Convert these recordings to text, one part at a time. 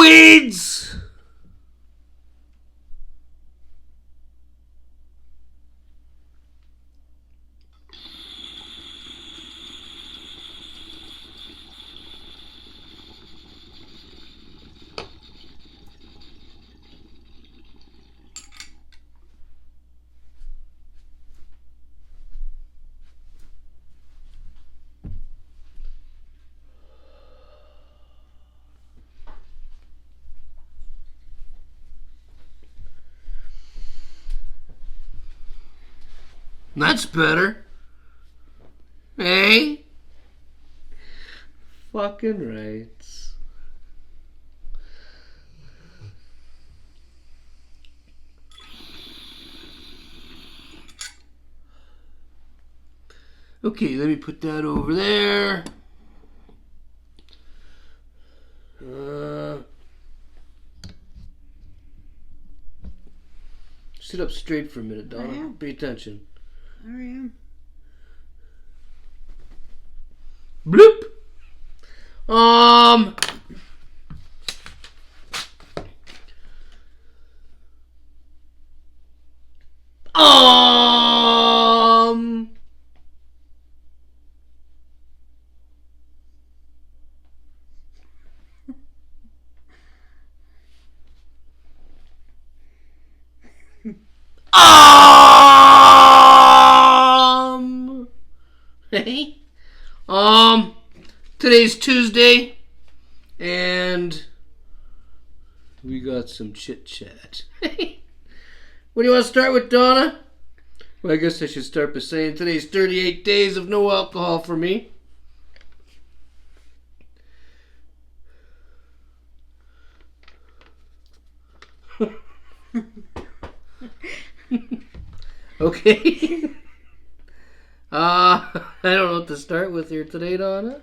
weeds! That's better. Hey? Fucking rights. Okay, let me put that over there. Sit up straight for a minute, Donna. Pay attention. I am. Bloop. Hey. Today's Tuesday, and we got some chit chat. What do you want to start with, Donna? Well, I guess I should start by saying today's 38 days of no alcohol for me. Okay. I don't know what to start with here today, Donna.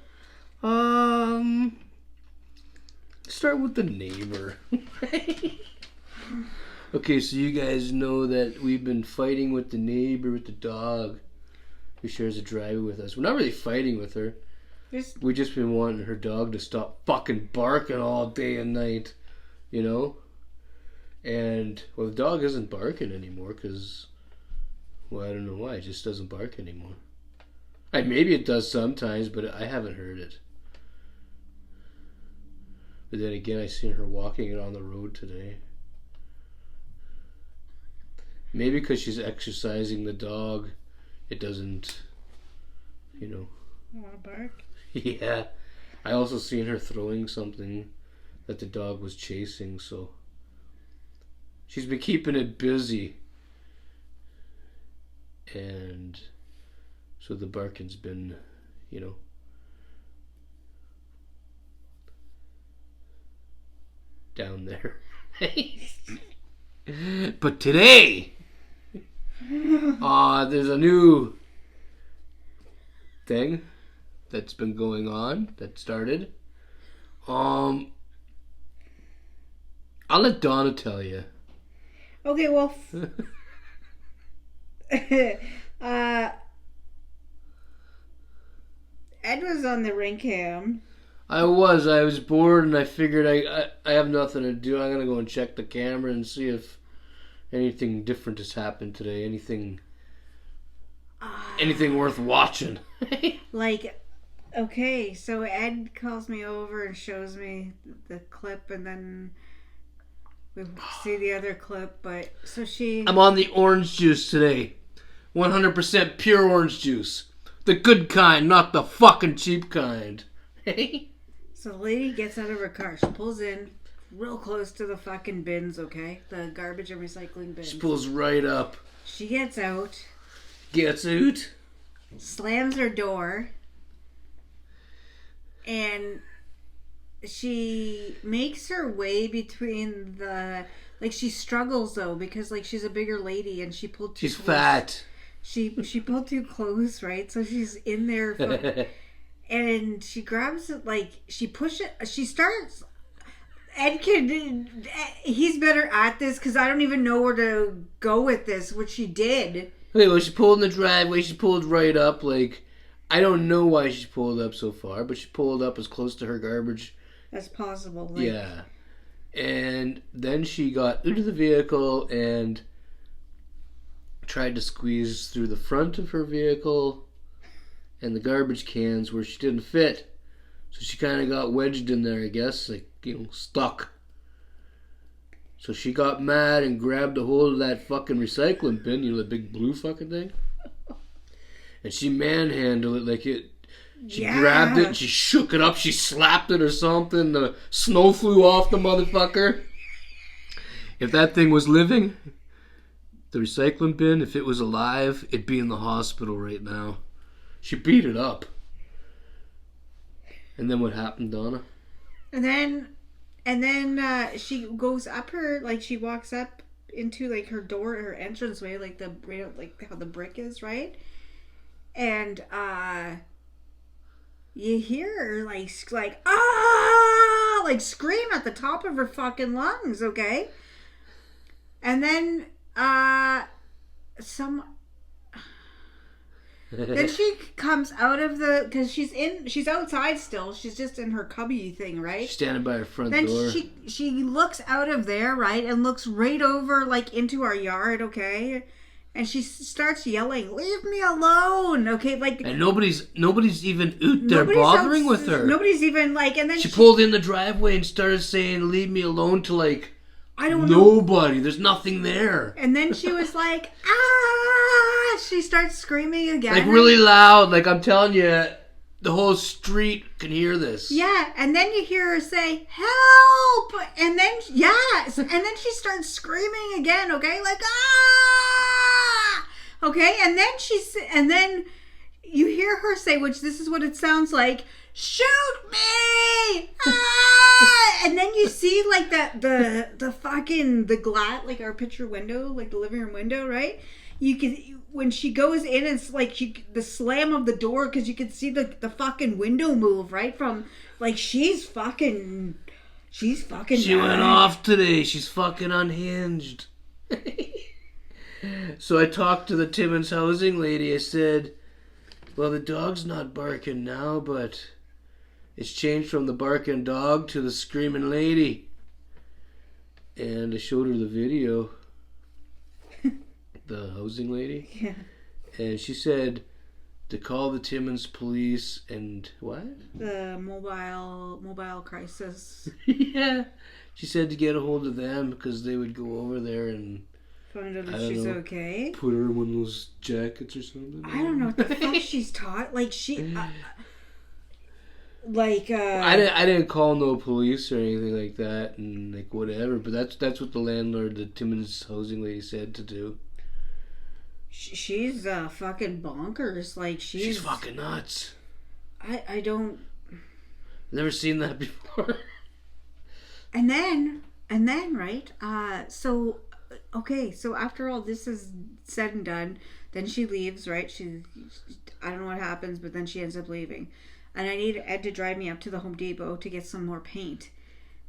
Start with the neighbor. Okay, so you guys know that we've been fighting with the neighbor with the dog who shares a driveway with us. We're not really fighting with her. We've just been wanting her dog to stop fucking barking all day and night, you know? And, well, the dog isn't barking anymore because, well, I don't know why. It just doesn't bark anymore. Maybe it does sometimes, but I haven't heard it. But then again, I seen her walking it on the road today. Maybe because she's exercising the dog, it doesn't, you know. Want to bark? Yeah. I also seen her throwing something that the dog was chasing, so she's been keeping it busy. And so the barking's been, you know, down there. But today, there's a new thing that's been going on that started. I'll let Donna tell you. Okay, well, Ed was on the ring cam. I was bored and I figured I have nothing to do. I'm going to go and check the camera and see if anything different has happened today. Anything worth watching. Like, okay, so Ed calls me over and shows me the clip, and then we see the other clip, but so I'm on the orange juice today. 100% pure orange juice. The good kind, not the fucking cheap kind. Hey? So the lady gets out of her car. She pulls in real close to the fucking bins, okay? The garbage and recycling bins. She pulls right up. She gets out. Slams her door. And she makes her way between the... Like, she struggles, though, because, like, she's a bigger lady and she pulled too close. She's fat. She pulled too close, right? So she's in there... And she grabs it, like, she pushes, she starts, he's better at this because I don't even know where to go with this, what she did. Okay, well, she pulled in the driveway, she pulled right up, like, I don't know why she pulled up so far, but she pulled up as close to her garbage as possible. Like, yeah. And then she got into the vehicle and tried to squeeze through the front of her vehicle and the garbage cans where she didn't fit. So she kind of got wedged in there, I guess, like, stuck. So she got mad and grabbed a hold of that fucking recycling bin, the big blue fucking thing. And she manhandled it like it. She grabbed it and she shook it up. She slapped it or something. The snow flew off the motherfucker. If that thing was living, the recycling bin, if it was alive, it'd be in the hospital right now. She beat it up. And then what happened, Donna? And then she goes up her, like she walks up into like her door, her entranceway, like how the brick is, right? And you hear her like ah, like scream at the top of her fucking lungs, okay? And then then she comes out of because she's outside still. She's just in her cubby thing, right? She's standing by her front door. Then she looks out of there, right, and looks right over like into our yard, okay? And she starts yelling, "Leave me alone!" Okay, like, and nobody's even out there bothering with her. Nobody's even like, and then she pulled in the driveway and started saying, "Leave me alone," to like, I don't know. Nobody. There's nothing there. And then she was like, ah! She starts screaming again. Like really loud. Like I'm telling you, the whole street can hear this. Yeah. And then you hear her say, help! And then, yes. And then she starts screaming again, okay? Like, ah! Okay. And then you hear her say, which this is what it sounds like, shoot me! Ah! And then you see like the fucking the glass, like our picture window, like the living room window, right? You can, when she goes in, it's like the slam of the door, because you can see the fucking window move, right? From like she's fucking. She went off today. She's fucking unhinged. So I talked to the Timmins housing lady. I said, well, the dog's not barking now, but it's changed from the barking dog to the screaming lady. And I showed her the video. The housing lady. Yeah. And she said to call the Timmins police and what? The mobile crisis. Yeah. She said to get a hold of them because they would go over there and find out if she's okay. Put her in one of those jackets or something. I don't know what the fuck she's taught. Like she, I didn't call no police or anything like that, and like whatever. But that's what the landlord, the Timmins housing lady, said to do. She's fucking bonkers. Like she's fucking nuts. I don't. Never seen that before. And then right. So after all this is said and done, then she leaves. Right. I don't know what happens, but then she ends up leaving, and I need Ed to drive me up to the Home Depot to get some more paint.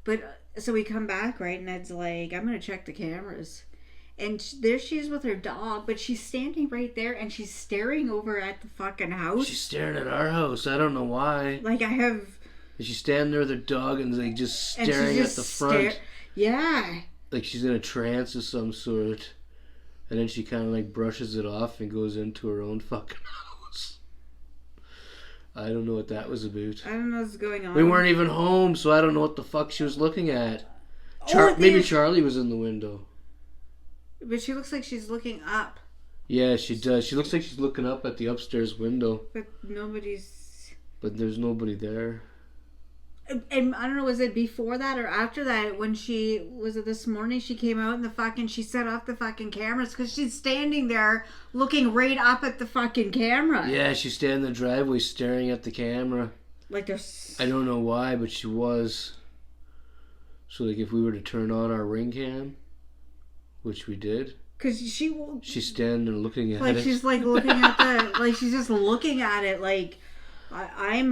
But so we come back, right, and Ed's like, I'm gonna check the cameras. And there she is with her dog, but she's standing right there and she's staring over at the fucking house. She's staring at our house. I don't know why. Like I have... She's standing there with her dog and like just staring at the front. Yeah. Like she's in a trance of some sort. And then she kind of like brushes it off and goes into her own fucking house. I don't know what that was about. I don't know what's going on. We weren't even home, so I don't know what the fuck she was looking at. Maybe Charlie was in the window. But she looks like she's looking up. Yeah, she does. She looks like she's looking up at the upstairs window. But there's nobody there. And I don't know, was it before that or after that? When was it this morning? She came out and she set off the fucking cameras because she's standing there looking right up at the fucking camera. Yeah, she's standing in the driveway staring at the camera. Like there's... I don't know why, but she was. So like if we were to turn on our ring cam, which we did. Because she's standing there looking at it. Like she's like looking at the... like she's just looking at it like... I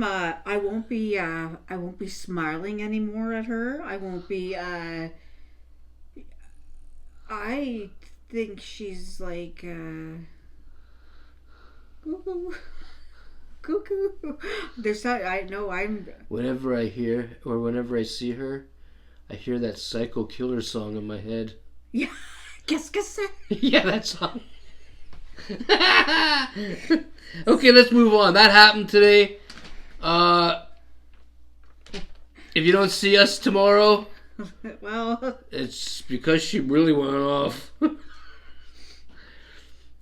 won't be smiling anymore at her. I won't be I think she's like cuckoo. There's I know I'm... Whenever I hear or whenever I see her, I hear that Psycho Killer song in my head. Yeah. Qu'est-ce que c'est? Yeah, that song. Okay, let's move on. That happened today. If you don't see us tomorrow, well, it's because she really went off.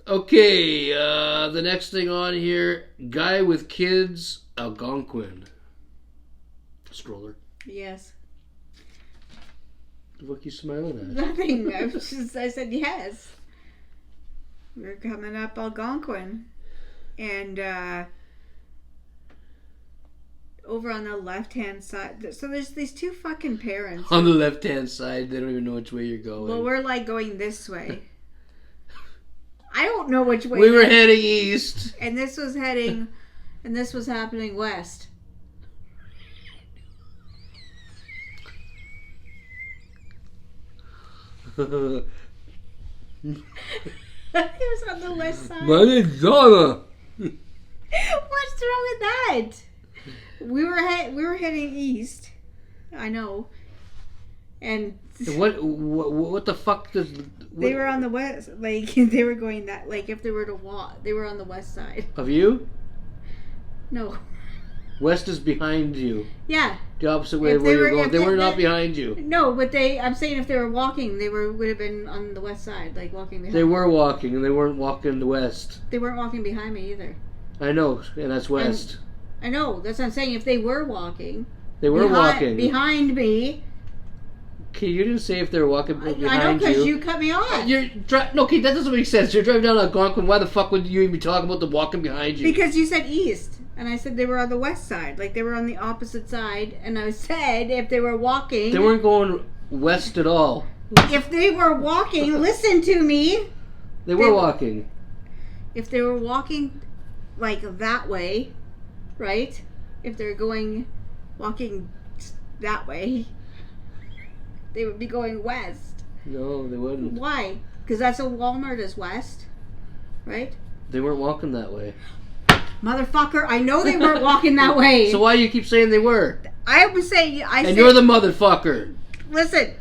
Okay, the next thing on here, guy with kids, Algonquin. Stroller. Yes. What are you smiling at? Nothing. I said yes. We're coming up Algonquin. And over on the left-hand side. So there's these two fucking parents. On the left-hand side, they don't even know which way you're going. Well, we're like going this way. I don't know which way. We were heading east. And this was happening west. It was on the west side. My name's Donna. What's wrong with that? We were heading east. I know. And what the fuck does... They were on the west, like, they were going that, like, if they were to walk, they were on the west side. Of you? No. West is behind you. Yeah. The opposite way of where you're going. They were not behind you. No, but I'm saying if they were walking, they would have been on the west side, like, walking behind They were walking, and they weren't walking the west. They weren't walking behind me either. I know, and that's west. I know, that's what I'm saying. If they were walking. They were walking. Behind me. Okay, you didn't say if they were walking behind you. I know, because you cut me off. Okay, that doesn't make sense. You're driving down Algonquin. Why the fuck would you even be talking about the walking behind you? Because you said east, and I said they were on the west side. Like, they were on the opposite side, and I said if they were walking... They weren't going west at all. If they were walking, listen to me. They were walking. If they were walking, like, that way, right? If they're walking that way... They would be going west. No, they wouldn't. Why? Because that's a Walmart is west, right? They weren't walking that way. Motherfucker, I know they weren't walking that way. So why do you keep saying they were? I was saying... you're the motherfucker. Listen,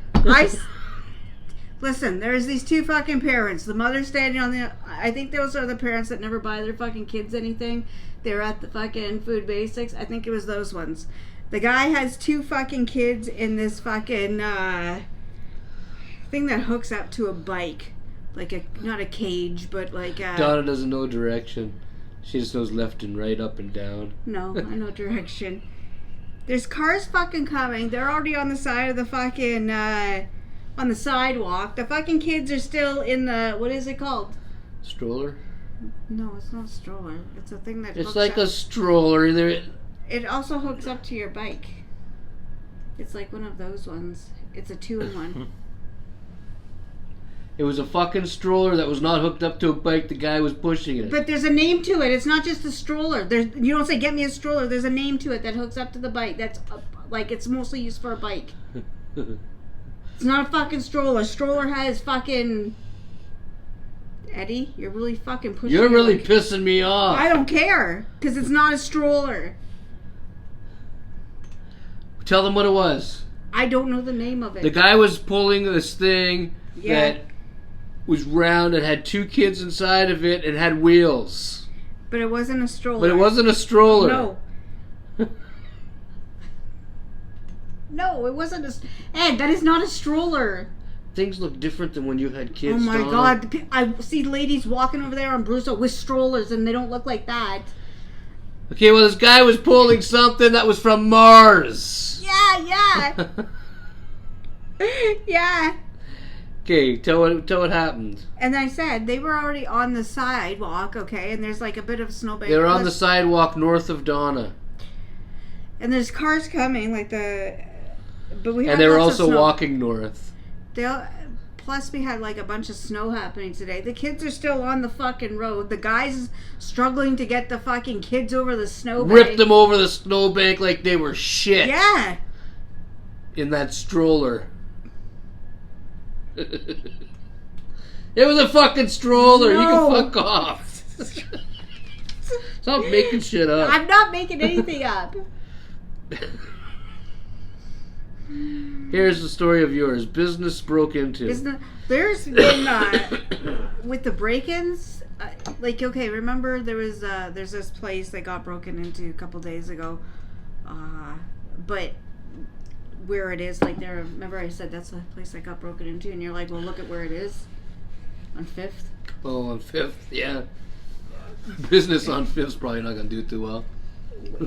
listen, there's these two fucking parents. The mother's standing on the... I think those are the parents that never buy their fucking kids anything. They're at the fucking Food Basics. I think it was those ones. The guy has two fucking kids in this fucking thing that hooks up to a bike. Like not a cage, but like a... Donna doesn't know direction. She just knows left and right, up and down. No, I know direction. There's cars fucking coming. They're already on the side of the fucking, on the sidewalk. The fucking kids are still in the, what is it called? Stroller? No, it's not a stroller. It's a thing that It's like a stroller. It also hooks up to your bike. It's like one of those ones. It's a 2-in-1. It was a fucking stroller that was not hooked up to a bike. The guy was pushing it. But there's a name to it. It's not just a stroller. You don't say, get me a stroller. There's a name to it that hooks up to the bike. That's, like, it's mostly used for a bike. It's not a fucking stroller. Stroller has fucking... Eddie, you're really fucking pushing... You're really pissing me off. I don't care. Because it's not a stroller. Tell them what it was. I don't know the name of it. The guy was pulling this thing that was round and had two kids inside of it and had wheels. But it wasn't a stroller. But it wasn't a stroller. No. No, it wasn't a... Ed, that is not a stroller. Things look different than when you had kids. Oh my God. I see ladies walking over there on Bruce with strollers and they don't look like that. Okay, well, this guy was pulling something that was from Mars. Yeah. Yeah. Okay, tell what happened. And I said they were already on the sidewalk, okay, and there's like a bit of snowbank. They were on the sidewalk north of Donna. And there's cars coming, like but we had and they were lots also of snow. walking north. Plus we had like a bunch of snow happening today. The kids are still on the fucking road. The guy's struggling to get the fucking kids over the snowbank. Ripped them over the snowbank like they were shit. Yeah. In that stroller. It was a fucking stroller. No. You can fuck off. Stop making shit up. I'm not making anything up. Here's the story of yours. Business broke into. There's been with the break-ins. Okay, remember there's this place that got broken into a couple days ago, but where it is, like there. Remember I said that's the place that got broken into, and you're like, well, look at where it is, on 5th. Oh, on 5th, yeah. Business on 5th's probably not gonna do too well.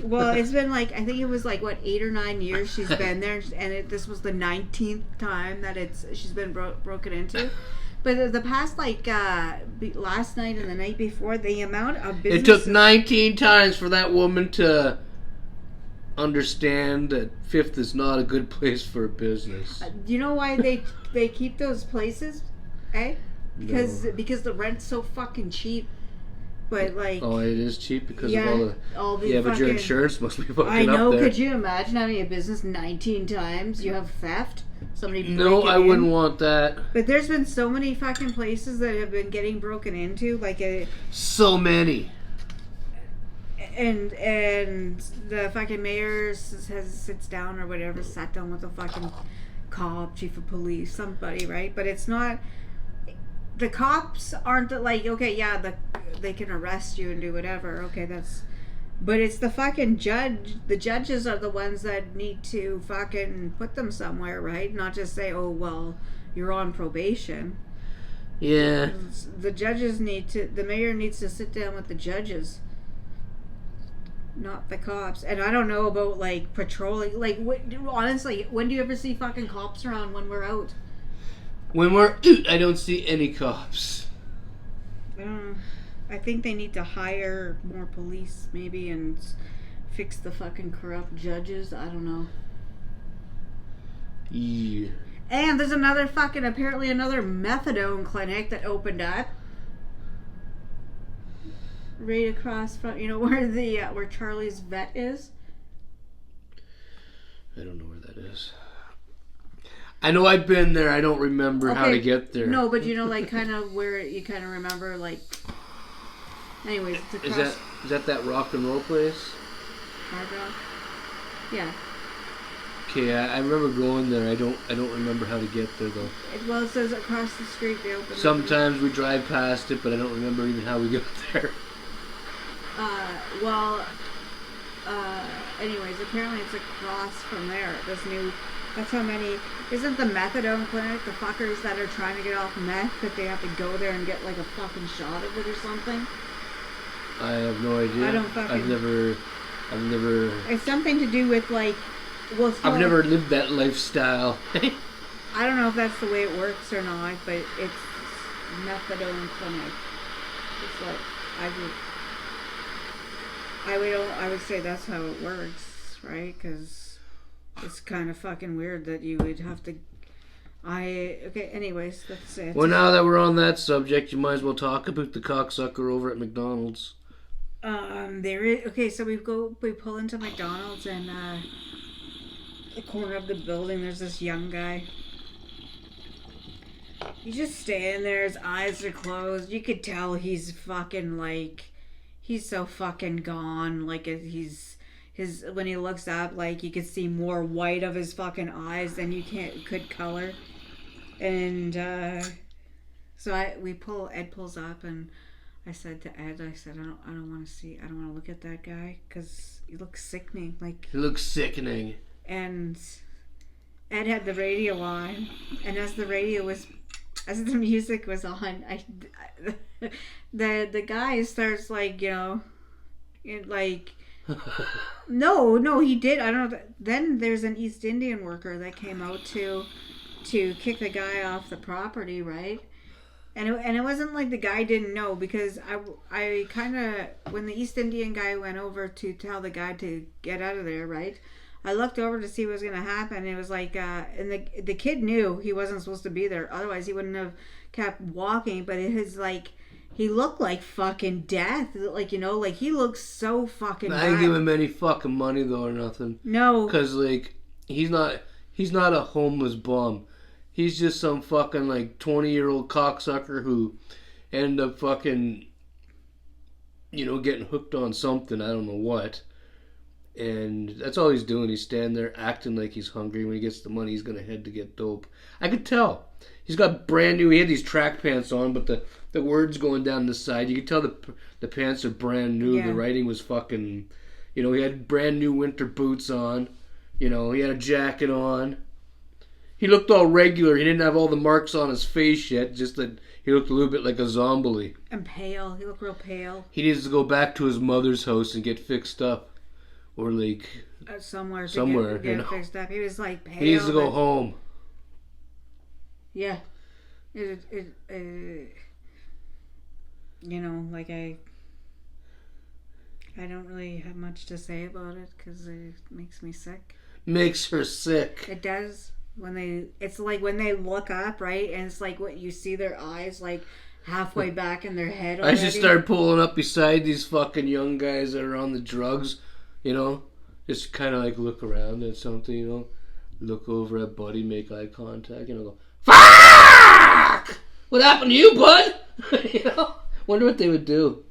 Well, it's been I think it was 8 or 9 years she's been there, and this was the 19th time that she's been broken into. But the past last night and the night before, the amount of business. It took 19 times for that woman to understand that 5th is not a good place for a business. You know why they keep those places, eh? Because the rent's so fucking cheap. But oh, it is cheap because of all the but your insurance must be fucking up there. I know. Could you imagine having a business 19 times? You have theft. Somebody no, I wouldn't want that. But there's been so many fucking places that have been getting broken into, so many. And the fucking mayor sits down or whatever, sat down with the fucking cop, chief of police, somebody, right? But it's not. The cops aren't okay, yeah, they can arrest you and do whatever. Okay, but it's the fucking judge. The judges are the ones that need to fucking put them somewhere, right? Not just say, oh, well, you're on probation. Yeah. The judges the mayor needs to sit down with the judges, not the cops. And I don't know about patrolling. Honestly, when do you ever see fucking cops around when we're out? When we're out, I don't see any cops. I think they need to hire more police, maybe, and fix the fucking corrupt judges. I don't know. Yeah. And there's apparently another methadone clinic that opened up right across from, where where Charlie's vet is. I don't know where that is. I know I've been there. I don't remember how to get there. No, but kind of where you kind of remember, Anyways, it's across. Is that rock and roll place? Hard Rock. Yeah. Okay, I remember going there. I don't remember how to get there though. It says across the street they open. Sometimes we drive past it, but I don't remember even how we got there. Anyways, apparently it's across from there. That's how many. Isn't the methadone clinic the fuckers that are trying to get off meth that they have to go there and get a fucking shot of it or something? I have no idea. I don't fucking. I've never. It's something to do with I've never lived that lifestyle. I don't know if that's the way it works or not, but it's methadone clinic. It's I would say that's how it works, right? Because it's kind of fucking weird that you would have to. Okay. Anyways, that's it. Well, now that we're on that subject, you might as well talk about the cocksucker over at McDonald's. There is. Okay, so we pull into McDonald's and the corner of the building. There's this young guy. He's just standing there. His eyes are closed. You could tell he's fucking he's so fucking gone. When he looks up, you could see more white of his fucking eyes than you could color. And so Ed pulls up, and I said to Ed, I don't want to look at that guy because he looks sickening. He looks sickening. And Ed had the radio on, and as the music was on, the guy starts No, he did. I don't know. Then there's an East Indian worker that came out to kick the guy off the property, right? And it wasn't like the guy didn't know, because I kind of, when the East Indian guy went over to tell the guy to get out of there, right? I looked over to see what was going to happen. It was and the kid knew he wasn't supposed to be there. Otherwise, he wouldn't have kept walking. But it was he looked like fucking death. He looks so fucking bad. I didn't give him any fucking money though or nothing. No. Because he's not a homeless bum. He's just some fucking 20-year-old cocksucker who ended up fucking, getting hooked on something. I don't know what. And that's all he's doing. He's standing there acting like he's hungry. When he gets the money, he's going to head to get dope. I could tell. He had these track pants on, but the words going down the side. You could tell the pants are brand new. Yeah. The writing was fucking... he had brand new winter boots on. He had a jacket on. He looked all regular. He didn't have all the marks on his face yet. Just that he looked a little bit like a zombie. And pale. He looked real pale. He needs to go back to his mother's house and get fixed up. Or like... somewhere to get fixed up. He was like pale. He needs to go home. Yeah. Like I don't really have much to say about it because it makes me sick. Makes her sick. It does. It's like when they look up, right? And it's like what you see their eyes like halfway back in their head already. I should start pulling up beside these fucking young guys that are on the drugs, just kind of like look around at something, look over at Buddy, make eye contact, go, fuck! What happened to you, bud? Wonder what they would do.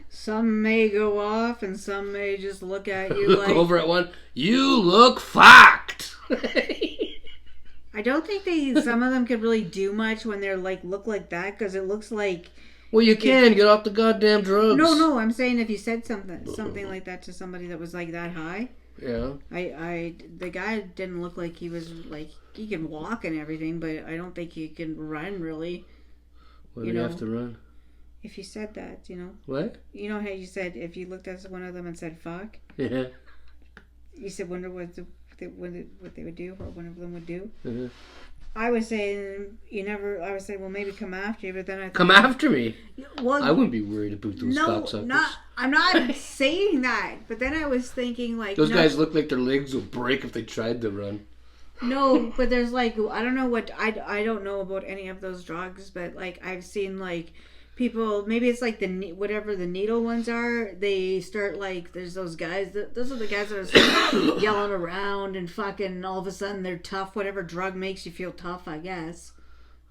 Some may go off and some may just look at you look over at one. You look fucked. I don't think some of them could really do much when they're like look like that because it looks like. Well, you can get off the goddamn drugs. No. I'm saying if you said something like that to somebody that was like that high. Yeah. The guy didn't look like he was like he can walk and everything, but I don't think he can run really. Why do you have to run? If you said that, What? You know how you said if you looked at one of them and said fuck? Yeah. You said wonder what they would do or one of them would do? Mm-hmm. I was saying I was saying well maybe come after you, but then I come after me? Well, I wouldn't be worried about those cocksuckers. I'm not saying that, but then I was thinking like those guys look like their legs will break if they tried to run. No, but there's like I don't know I don't know about any of those drugs, but like I've seen like people, maybe it's like whatever the needle ones are, they start like there's those guys those are the guys that are yelling around and fucking all of a sudden they're tough. Whatever drug makes you feel tough, I guess,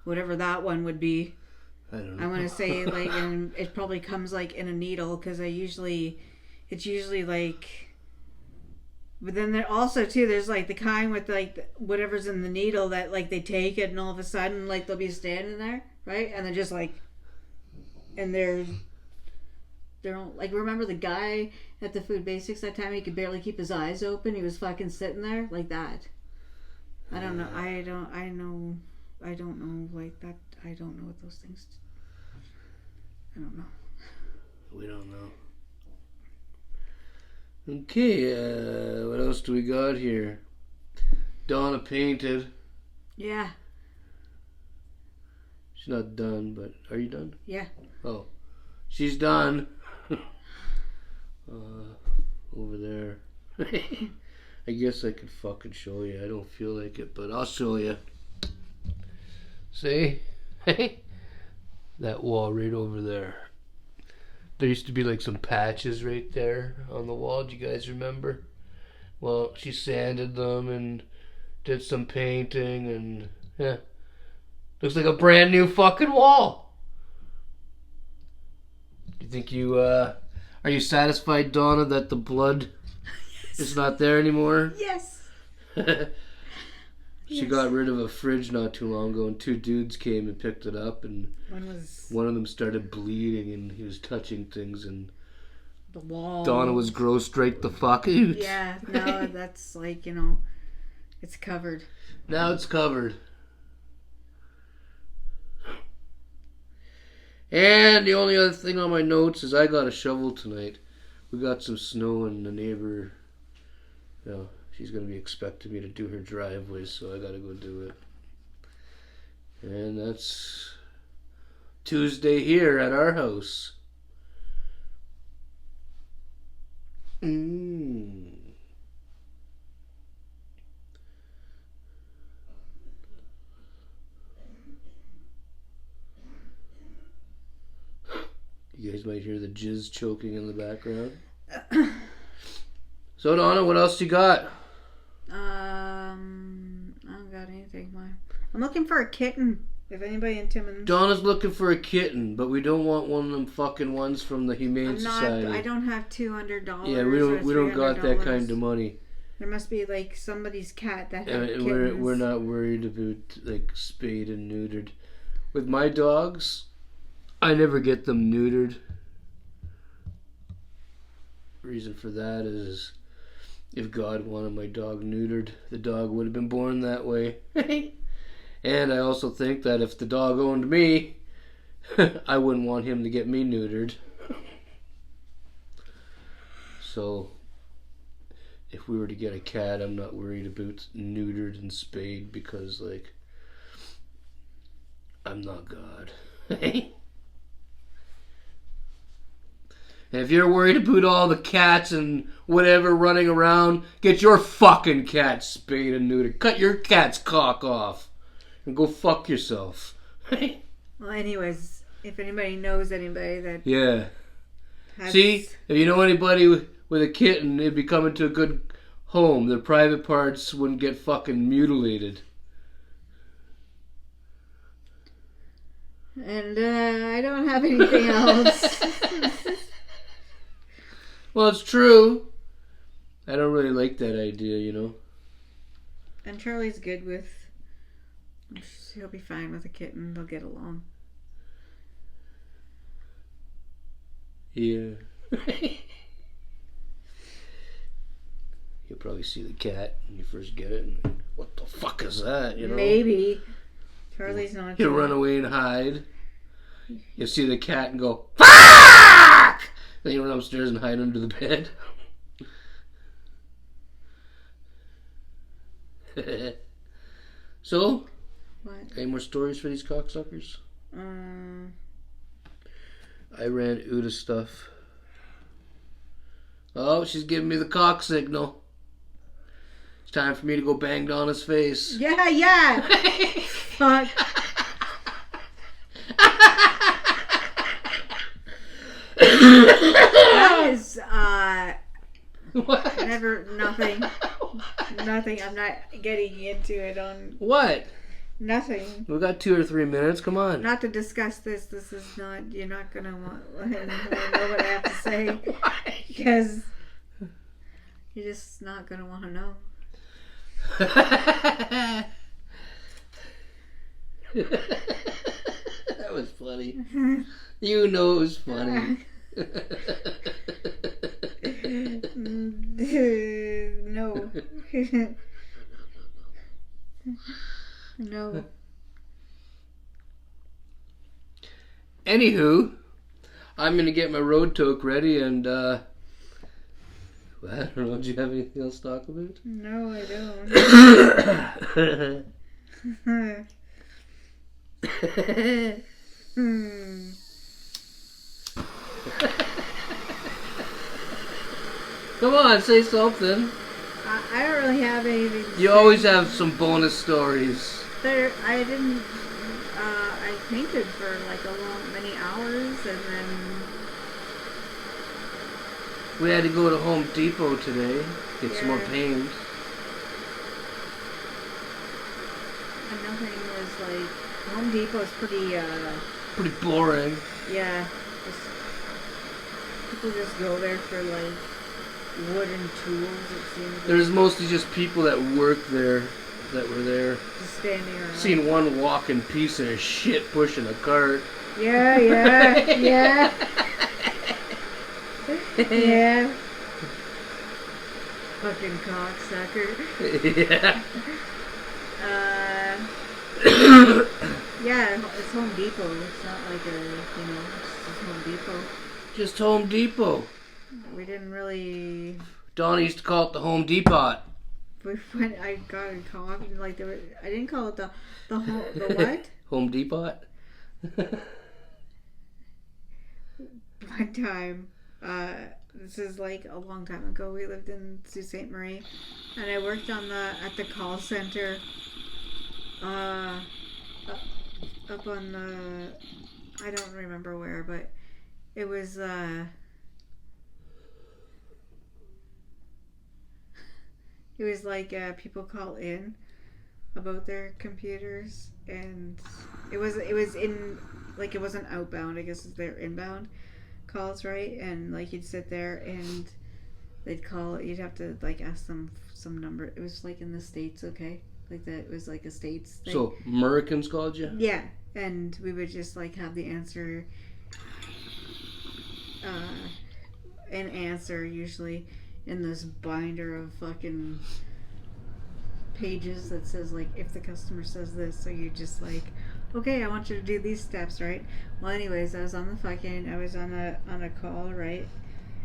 whatever that one would be. I don't know. I want to say like, and it probably comes like in a needle because it's usually like. But then there also too, there's like the kind with like whatever's in the needle that like they take it and all of a sudden like they'll be standing there, right, and they're just like, and they're like, remember the guy at the Food Basics that time? He could barely keep his eyes open. He was fucking sitting there like that. I don't know. I don't know like that. I don't know what those things. I don't know. We don't know. Okay, what else do we got here? Donna painted. Yeah. She's not done, but are you done? Yeah. Oh, she's done. Over there. I guess I could fucking show you. I don't feel like it, but I'll show you. See? That wall right over there. There used to be like some patches right there on the wall. Do you guys remember? Well, she sanded them and did some painting and yeah. Looks like a brand new fucking wall. Do you think are you satisfied, Donna, that the blood is not there anymore? Yes. She got rid of a fridge not too long ago, and two dudes came and picked it up, and one of them started bleeding, and he was touching things, and the wall. Donna was grossed right the fuck out. Yeah, no, that's like, it's covered. Now it's covered. And the only other thing on my notes is I got a shovel tonight. We got some snow, and the neighbor, she's going to be expecting me to do her driveway, so I got to go do it. And that's Tuesday here at our house. You guys might hear the jizz choking in the background. So, Donna, what else you got? I don't got anything. I'm looking for a kitten. If anybody in Timmins... Donna's looking for a kitten, but we don't want one of them fucking ones from the Humane Society. I don't have $200. Yeah, we don't got that kind of money. There must be like somebody's cat that had And kittens. we're not worried about like spayed and neutered. With my dogs, I never get them neutered. Reason for that is if God wanted my dog neutered, the dog would have been born that way. And I also think that if the dog owned me, I wouldn't want him to get me neutered. So, if we were to get a cat, I'm not worried about neutered and spayed because, like, I'm not God. And if you're worried about all the cats and whatever running around, get your fucking cat spayed and neutered. Cut your cat's cock off. And go fuck yourself. Well, anyways, if anybody knows anybody that... Yeah. See, if you know anybody with a kitten, it'd be coming to a good home. Their private parts wouldn't get fucking mutilated. And I don't have anything else. Well, it's true. I don't really like that idea, you know. And Charlie's good with... He'll be fine with a kitten. They'll get along. Yeah. You'll probably see the cat when you first get it. And, what the fuck is that? You know? Maybe. Charlie's not. He'll run away and hide. You'll see the cat and go, fuck! Then you run upstairs and hide under the bed. So, what? Any more stories for these cocksuckers? I ran out of stuff. Oh, she's giving me the cock signal. It's time for me to go bang Donna's face. Yeah. Fuck. That is, what? nothing. Nothing. I'm not getting into it on... What? Nothing. We've got 2 or 3 minutes. Come on. Not to discuss this. This is not... You're not going to want to know what I have to say. Why? Because you're just not going to want to know. That was funny. You know it was funny. No. No. Anywho, I'm going to get my road toke ready and, I don't know. Do you have anything else to talk about? No, I don't. Come on, say something. I don't really have anything to You say. always have some bonus stories. I didn't... I painted for like many hours and then... We had to go to Home Depot today, get some more paint. And nothing was like... Home Depot is pretty... Pretty boring. Yeah. People just go there for like wooden tools, it seems. There's mostly just people that work there, that were there. Just standing around. Seen one walking piece of shit pushing a cart. Yeah. Yeah. Fucking cocksucker. Yeah. Yeah, it's Home Depot. It's not like it's just Home Depot. Just Home Depot. We didn't really... Donna used to call it the Home Depot. I got a call, like, I didn't call it the what? Home Depot? One time, this is like a long time ago, we lived in Sault Ste. Marie, and I worked at the call center, up on the, I don't remember where, but it was, like, people call in, about their computers, and it was in like it wasn't outbound. I guess they're inbound calls, right? And like you'd sit there and they'd call. You'd have to like ask them some number. It was like in the States, okay? Like that. It was like a States thing. So Americans called you? Yeah, and we would just like have the answer. An answer usually in this binder of fucking pages that says like if the customer says this, so you just like, okay, I want you to do these steps, right? Well, anyways, I was on a call, right?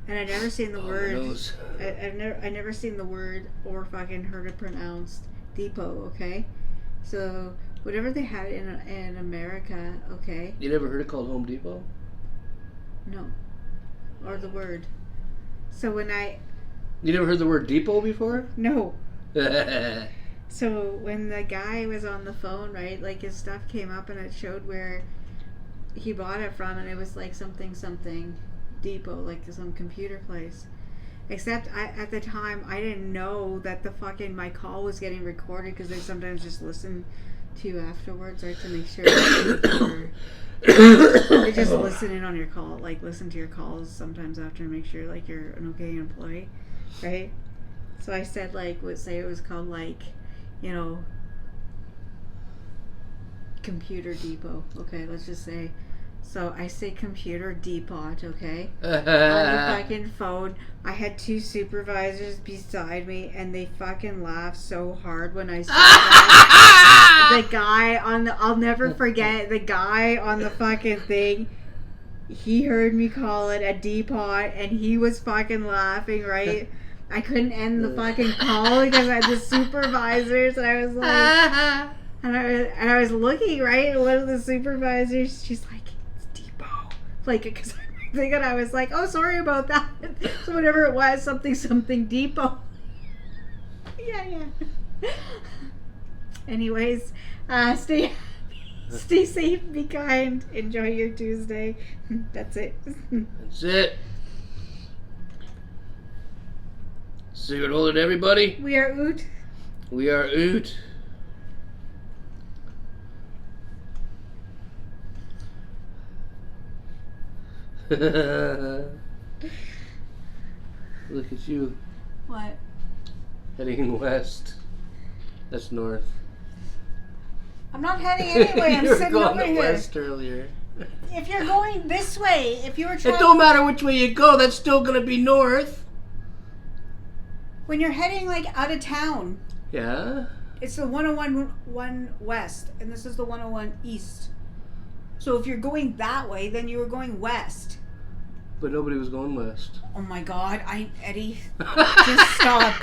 And I'd never seen the word. I never seen the word or fucking heard it pronounced depot. Okay, so whatever they had in America, okay. You never heard it called Home Depot? No, or the word. So when You never heard the word depot before? No. So when the guy was on the phone, right, like his stuff came up and it showed where he bought it from, and it was like something depot, like some computer place. Except at the time I didn't know that the fucking my call was getting recorded, because they sometimes just listen to you afterwards, right, to make sure they just listen in on your call, like listen to your calls sometimes after to make sure like you're an okay employee, right? So I said like, would say it was called like, you know, Computer Depot. Okay, let's just say. So I say Computer Depot, okay? On the fucking phone. I had two supervisors beside me, and they fucking laughed so hard when I said that. The guy on the, I'll never forget, the guy on the fucking thing, he heard me call it a depot, and he was fucking laughing, right? I couldn't end the fucking call because I had the supervisors, and I was like, and I was looking, right, and one of the supervisors, she's like, it's depot. Like, because I'm thinking, I was like, oh, sorry about that. So whatever it was, something depot. Yeah. Anyways, stay safe, be kind, enjoy your Tuesday. That's it. That's it. Cigrit hold it, everybody. We are Oot. We are Oot. Look at you. What? Heading west. That's north. I'm not heading anyway. I'm sitting over here. You were going west earlier. If you're going this way, if you were trying... It don't matter which way you go. That's still going to be north. When you're heading like out of town. Yeah? It's the 101 west, and this is the 101 east. So if you're going that way, then you were going west. But nobody was going west. Oh my God, Eddie, just stop.